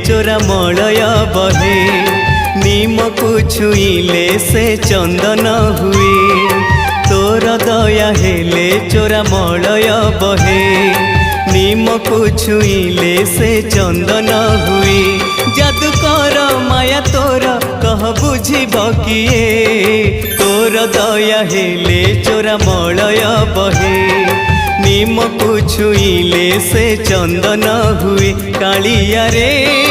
चोरा मलय बहे नीम को छुईले से चंदन हुए तोर दया हेले चोरा मलय बहे नीम को छुईले से चंदन हुए जादू कर माया तोर कह बुझिब किए तोर दया हेले चोरा मलय बहे नीम को छुईले से चंदन हुए कालिया रे।